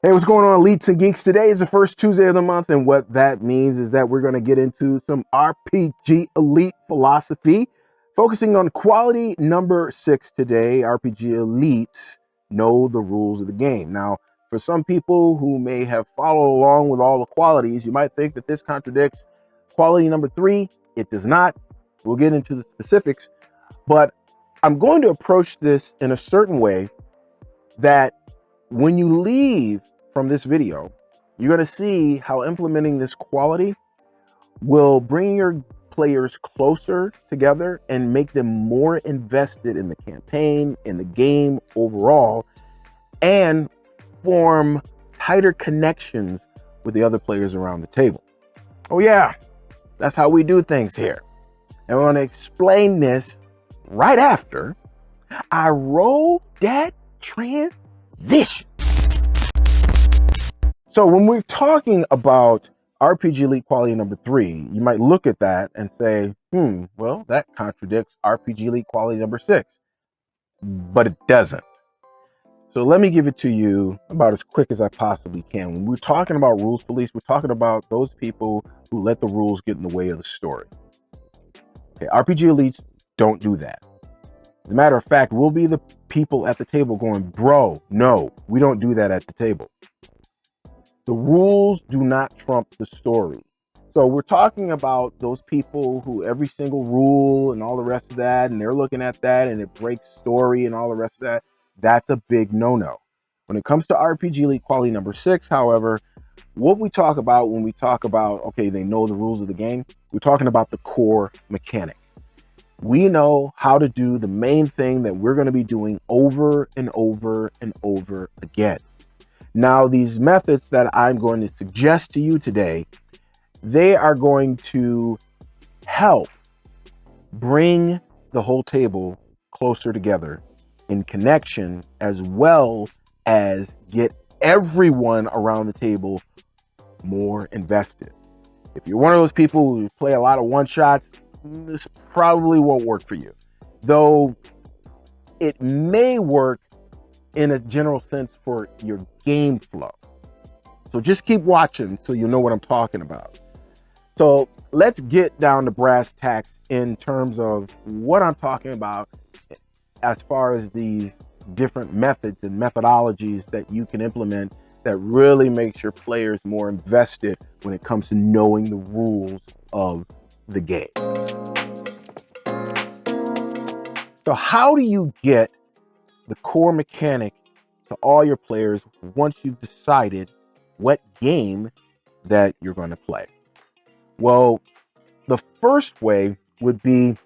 Hey, what's going on, Leets and Geeks? Today is the first Tuesday of the month, and what that means is that we're going to get into some RPG Elite philosophy, focusing on quality number 6 today. RPG Elites know the rules of the game. Now, for some people who may have followed along with all the qualities, you might think that this contradicts quality number 3. It does not. We'll get into the specifics, but I'm going to approach this in a certain way that when you leave from this video, you're going to see how implementing this quality will bring your players closer together and make them more invested in the campaign, in the game overall, and form tighter connections with the other players around the table. Oh yeah, that's how we do things here. And we're going to explain this right after I roll that transition. So when we're talking about RPG Elite quality number 3, you might look at that and say, well, that contradicts RPG Elite quality number 6, but it doesn't. So let me give it to you about as quick as I possibly can. When we're talking about rules police, we're talking about those people who let the rules get in the way of the story. Okay, RPG Elites don't do that. As a matter of fact, we'll be the people at the table going, bro, no, we don't do that at the table. The rules do not trump the story. So we're talking about those people who every single rule and all the rest of that, and they're looking at that and it breaks story and all the rest of that. That's a big no-no. When it comes to RPG Elite quality number 6, however, what we talk about when we talk about, okay, they know the rules of the game, we're talking about the core mechanic. We know how to do the main thing that we're going to be doing over and over and over again. Now, these methods that I'm going to suggest to you today, they are going to help bring the whole table closer together in connection, as well as get everyone around the table more invested. If you're one of those people who play a lot of one-shots, this probably won't work for you. Though it may work in a general sense for your game flow. So just keep watching so you know what I'm talking about. So let's get down to brass tacks in terms of what I'm talking about as far as these different methods and methodologies that you can implement that really makes your players more invested when it comes to knowing the rules of the game. So how do you get the core mechanic to all your players once you've decided what game that you're going to play? Well, the first way would be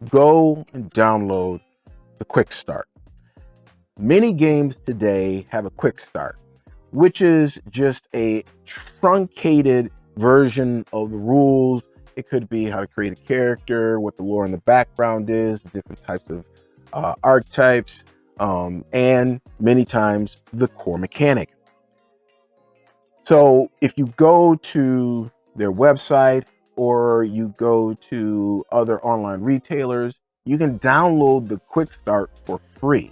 go and download the Quick Start. Many games today have a Quick Start, which is just a truncated version of the rules. It could be how to create a character, what the lore in the background is, different types of archetypes, and many times the core mechanic. So if you go to their website or you go to other online retailers, you can download the Quick Start for free.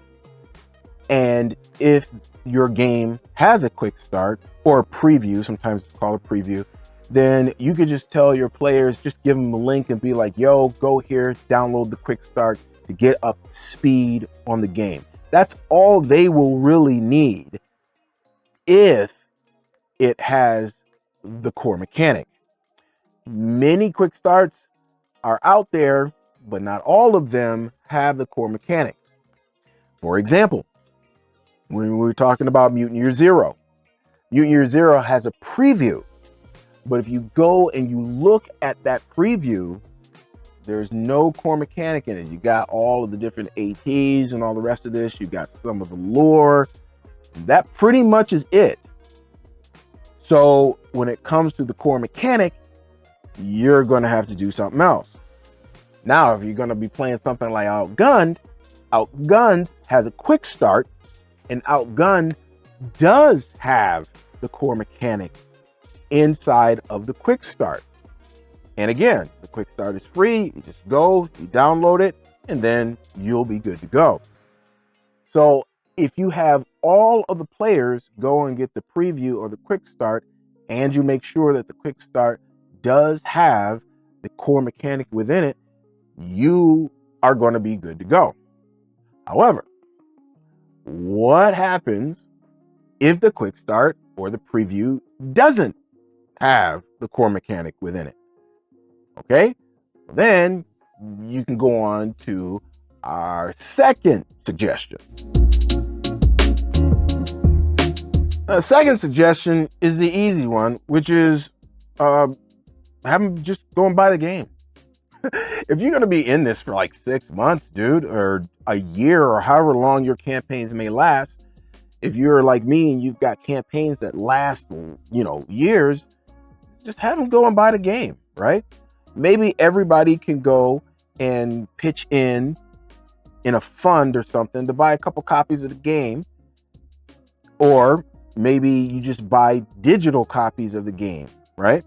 And if your game has a Quick Start or a preview, sometimes it's called a preview, then you could just tell your players, just give them a link and be like, yo, go here, download the Quick Start to get up to speed on the game. That's all they will really need if it has the core mechanic. Many Quick Starts are out there, but not all of them have the core mechanic. For example, when we were talking about Mutant Year Zero, Mutant Year Zero has a preview, but if you go and you look at that preview, there's no core mechanic in it. You got all of the different ATs and all the rest of this. You got some of the lore. That pretty much is it. So when it comes to the core mechanic, you're going to have to do something else. Now, if you're going to be playing something like Outgunned, Outgunned has a Quick Start, and Outgunned does have the core mechanic inside of the Quick Start. And again, the Quick Start is free. You just go, you download it, and then you'll be good to go. So if you have all of the players go and get the preview or the quick start, and you make sure that the quick start does have the core mechanic within it, you are going to be good to go. However, what happens if the quick start or the preview doesn't have the core mechanic within it? Okay, then you can go on to our second suggestion. The second suggestion is the easy one, which is have them just go and buy the game. If you're going to be in this for like 6 months, dude, or a year, or however long your campaigns may last, if you're like me and you've got campaigns that last, years, just have them go and buy the game, right? Maybe everybody can go and pitch in a fund or something to buy a couple copies of the game, or maybe you just buy digital copies of the game, right?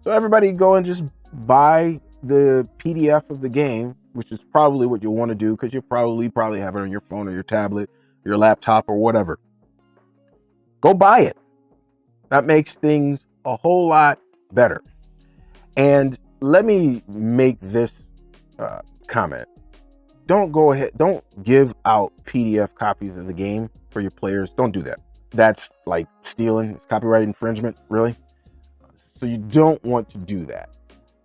So everybody go and just buy the PDF of the game, which is probably what you'll want to do because you probably have it on your phone or your tablet, your laptop or whatever. Go buy it. That makes things a whole lot better. And let me make this comment. Don't give out PDF copies of the game for your players. Don't do that. That's like stealing. It's copyright infringement, really. So you don't want to do that.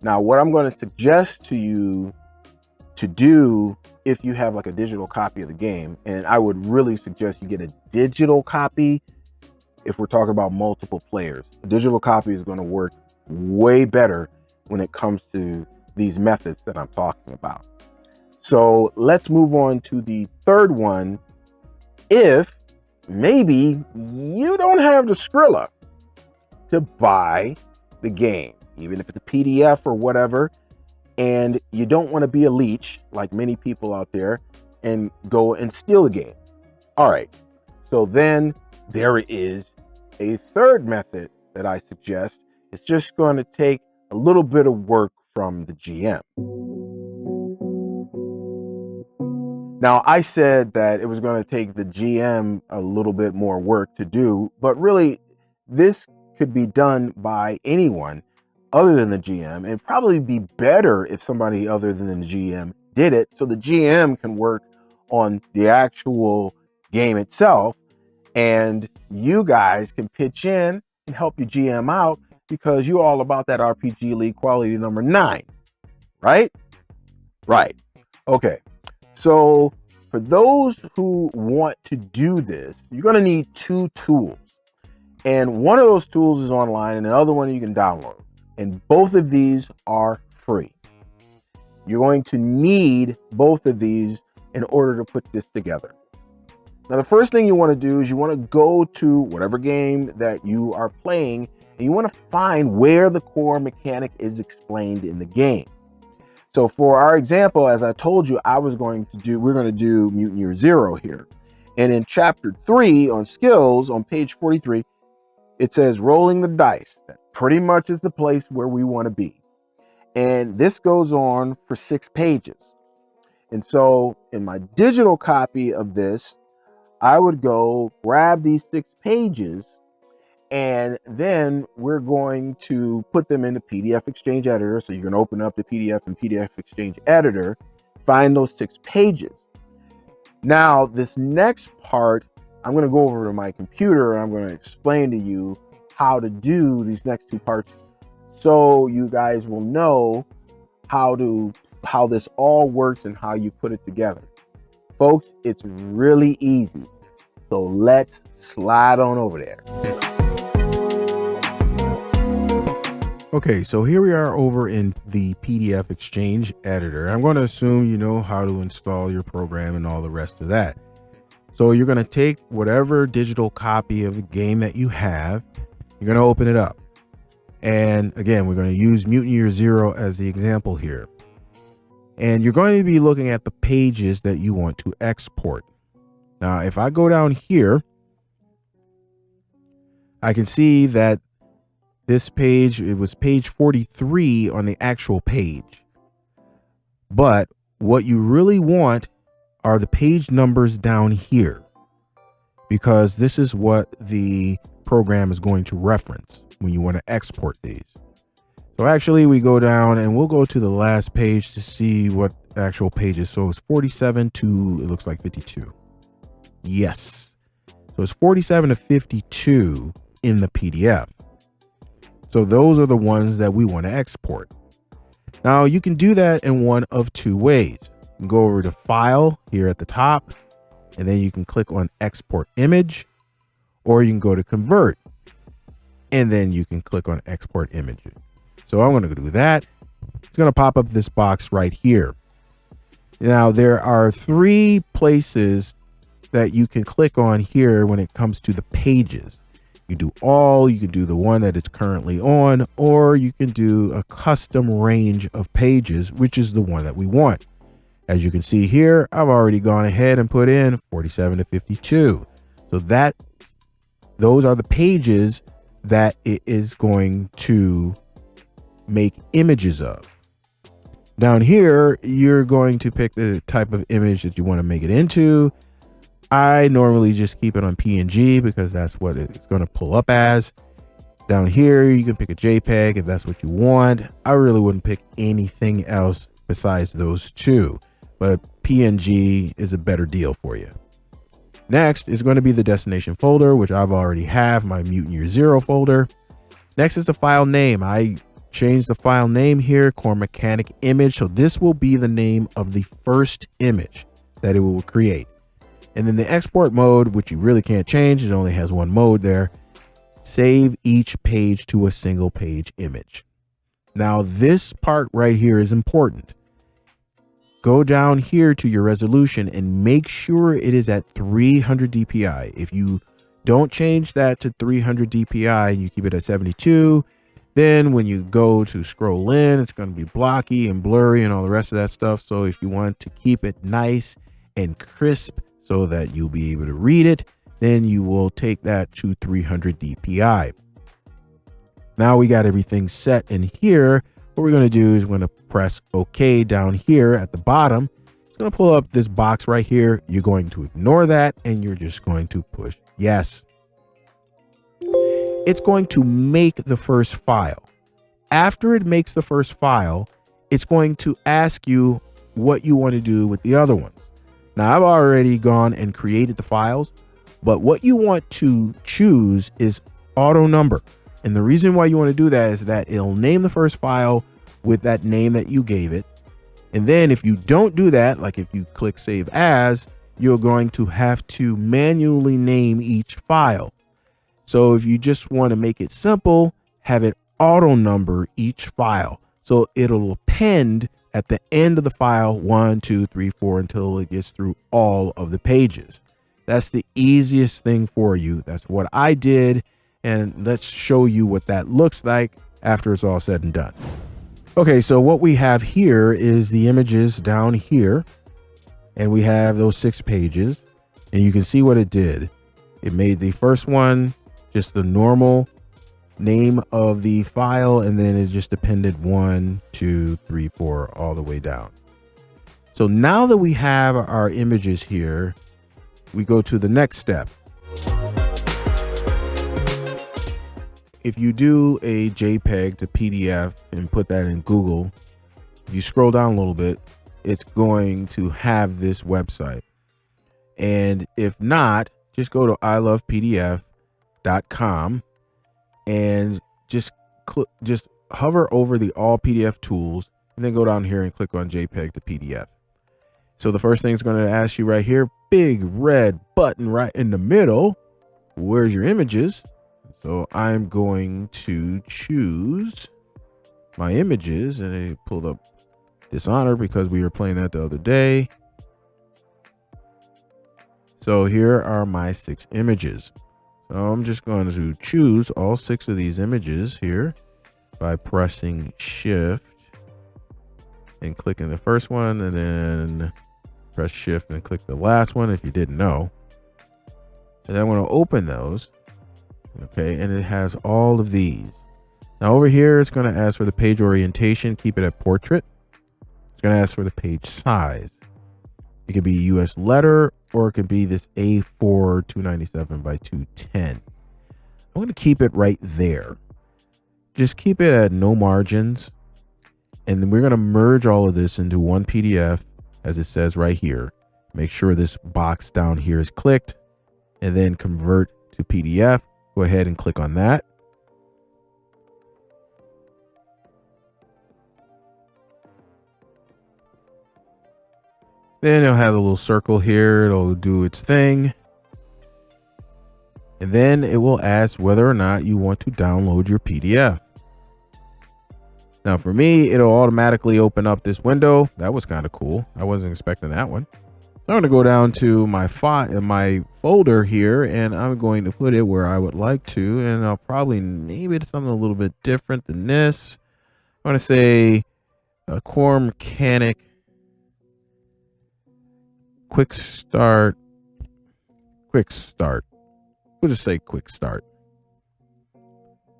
Now, what I'm going to suggest to you to do if you have like a digital copy of the game, and I would really suggest you get a digital copy if we're talking about multiple players. A digital copy is going to work way better when it comes to these methods that I'm talking about. So let's move on to the third one. If maybe you don't have the Skrilla to buy the game, even if it's a PDF or whatever, and you don't want to be a leech like many people out there and go and steal the game. All right, so then there is a third method that I suggest. It's just going to take a little bit of work from the GM. Now, I said that it was going to take the GM a little bit more work to do, but really this could be done by anyone other than the GM, and probably be better if somebody other than the GM did it, so the GM can work on the actual game itself, and you guys can pitch in and help your GM out because you're all about that RPG League quality number 9, right? Right. Okay. So for those who want to do this, you're going to need 2 tools. And one of those tools is online and the other one you can download. And both of these are free. You're going to need both of these in order to put this together. Now, the first thing you want to do is you want to go to whatever game that you are playing, and you want to find where the core mechanic is explained in the game. So for our example, as I told you, we're going to do Mutant Year Zero here. And in chapter 3 on skills on page 43, it says rolling the dice. That pretty much is the place where we want to be. And this goes on for 6 pages. And so in my digital copy of this, I would go grab these 6 pages, and then we're going to put them in the PDF Exchange editor. So you're going to open up the PDF and PDF Exchange editor, find those 6 pages. Now, this next part, I'm going to go over to my computer and I'm going to explain to you how to do these next 2 parts, so you guys will know how this all works and how you put it together. Folks, it's really easy. So let's slide on over there. Okay, so here we are over in the PDF Exchange editor. I'm going to assume you know how to install your program and all the rest of that. So you're going to take whatever digital copy of the game that you have, you're going to open it up. And again, we're going to use Mutant Year Zero as the example here. And you're going to be looking at the pages that you want to export. Now, if I go down here, I can see that this page, it was page 43 on the actual page. But what you really want are the page numbers down here, because this is what the program is going to reference when you want to export these. So actually we go down and we'll go to the last page to see what the actual page is. So it's 47 to, it looks like 52. Yes. So it's 47 to 52 in the PDF. So those are the ones that we want to export. Now you can do that in one of two ways. You can go over to File here at the top, and then you can click on Export Image, or you can go to Convert, and then you can click on Export Image. So I'm going to do that. It's going to pop up this box right here. Now there are three places that you can click on here when it comes to the pages. You do all, you can do the one that it's currently on, or you can do a custom range of pages, which is the one that we want. As you can see here, I've already gone ahead and put in 47 to 52. So those are the pages that it is going to make images of. Down here, you're going to pick the type of image that you want to make it into. I normally just keep it on PNG because that's what it's going to pull up as. Down here, you can pick a JPEG if that's what you want. I really wouldn't pick anything else besides those two, but PNG is a better deal for you. Next is going to be the destination folder, which I've already have, my Mutant Year Zero folder. Next is the file name. I changed the file name here, Core Mechanic Image. So this will be the name of the first image that it will create. And then the export mode, which you really can't change, it only has one mode there. Save each page to a single page image. Now this part right here is important. Go down here to your resolution and make sure it is at 300 dpi. If you don't change that to 300 dpi and you keep it at 72, then when you go to scroll in, it's going to be blocky and blurry and all the rest of that stuff. So if you want to keep it nice and crisp so that you'll be able to read it, then you will take that to 300 dpi. Now we got everything set in here. What we're going to do is we're going to press OK down here at the bottom. It's going to pull up this box right here. You're going to ignore that and you're just going to push yes. It's going to make the first file. After it makes the first file, it's going to ask you what you want to do with the other ones. Now I've already gone and created the files, but what you want to choose is auto number. And the reason why you want to do that is that it'll name the first file with that name that you gave it. And then if you don't do that, like if you click save as, you're going to have to manually name each file. So if you just want to make it simple, have it auto number each file. So it'll append at the end of the file 1, 2, 3, 4 until it gets through all of the pages. That's the easiest thing for you. That's what I did. And let's show you what that looks like after it's all said and done. Okay, so what we have here is the images down here, and we have those 6 pages, and you can see what it did. It made the first one just the normal name of the file, and then it just appended 1, 2, 3, 4 all the way down. So now that we have our images here, we go to the next step. If you do a JPEG to PDF and put that in Google, if you scroll down a little bit, it's going to have this website. And if not, just go to ilovepdf.com and just hover over the all PDF tools and then go down here and click on JPEG to PDF. So the first thing it's going to ask you right here, big red button right in the middle, where's your images? So I'm going to choose my images, and it pulled up Dishonored because we were playing that the other day. So here are my 6 images. So I'm just going to choose all 6 of these images here by pressing Shift and clicking the first one, and then press Shift and click the last one if you didn't know. And I want to open those. Okay, and it has all of these. Now over here, it's going to ask for the page orientation. Keep it at portrait. It's going to ask for the page size. It could be US letter or it could be this A4 297 by 210. I'm going to keep it right there. Just keep it at no margins. And then we're going to merge all of this into one PDF, as it says right here. Make sure this box down here is clicked, and then convert to PDF. Go ahead and click on that. Then it'll have a little circle here. It'll do its thing. And then it will ask whether or not you want to download your PDF. Now for me, it'll automatically open up this window. That was kind of cool. I wasn't expecting that one. I'm going to go down to my my folder here, and I'm going to put it where I would like to, and I'll probably name it something a little bit different than this. I'm going to say core mechanic quick start. We'll just say quick start.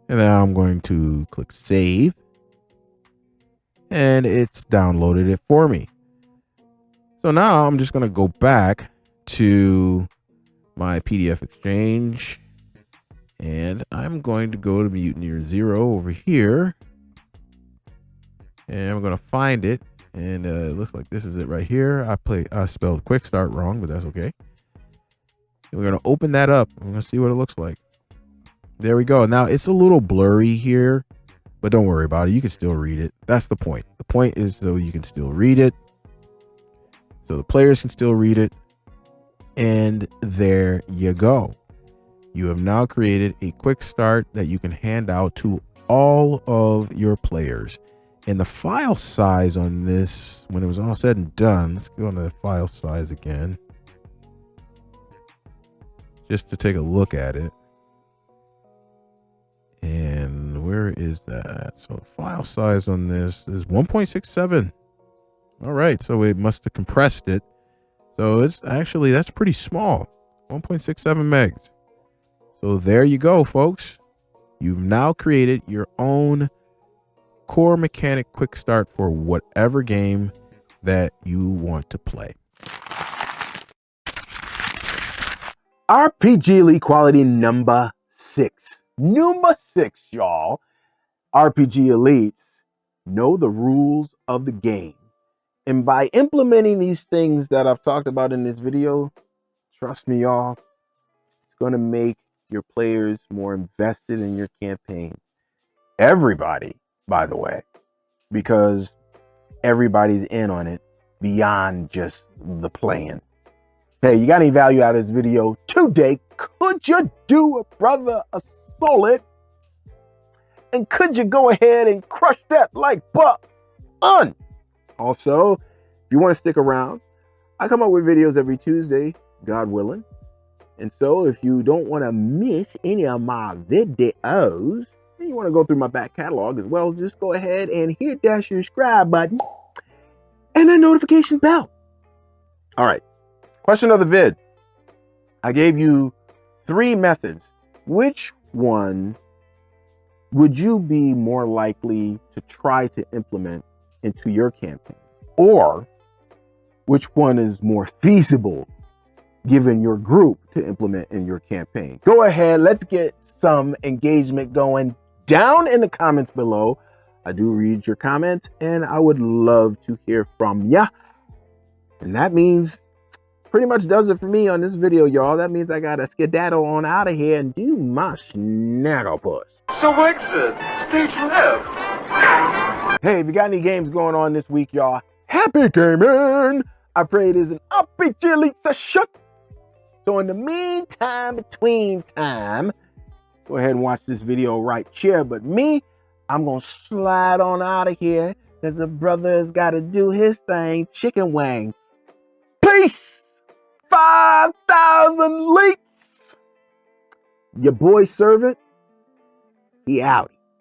And then I'm going to click save, and it's downloaded it for me. So now I'm just going to go back to my PDF Exchange, and I'm going to go to Mutineer 0 over here, and I'm going to find it, and it looks like this is it right here. I spelled quick start wrong, but that's okay. And we're going to open that up. We're going to see what it looks like. There we go. Now it's a little blurry here, but don't worry about it. You can still read it. That's the point. The point is so you can still read it. So the players can still read it. And there you go. You have now created a quick start that you can hand out to all of your players. And the file size on this, when it was all said and done, let's go into the file size again, just to take a look at it. And where is that? So the file size on this is 1.67. All right, so it must have compressed it. So it's actually, that's pretty small, 1.67 megs. So there you go, folks. You've now created your own core mechanic quick start for whatever game that you want to play. RPG Elite quality number 6. Number 6, y'all. RPG Elites know the rules of the game. And by implementing these things that I've talked about in this video, trust me, y'all, it's going to make your players more invested in your campaign. Everybody, by the way, because everybody's in on it beyond just the playing. Hey, you got any value out of this video today? Could you do a brother a solid? And could you go ahead and crush that like button? Also, if you want to stick around, I come up with videos every Tuesday, God willing. And so if you don't want to miss any of my videos, and you want to go through my back catalog as well, just go ahead and hit that subscribe button and that notification bell. All right. Question of the vid. I gave you 3 methods. Which one would you be more likely to try to implement into your campaign? Or which one is more feasible given your group to implement in your campaign? Go ahead, let's get some engagement going down in the comments below. I do read your comments and I would love to hear from ya. And that means pretty much does it for me on this video, y'all. That means I gotta skedaddle on out of here and do my snagglepuss. So exit, stage left. Hey, if you got any games going on this week, y'all, happy gaming! I pray it is an RPG Elite session. So in the meantime, between time, go ahead and watch this video right here. But me, I'm gonna slide on out of here because the brother's gotta do his thing. Chicken wang. Peace! 5,000 leets! Your boy servant, he out.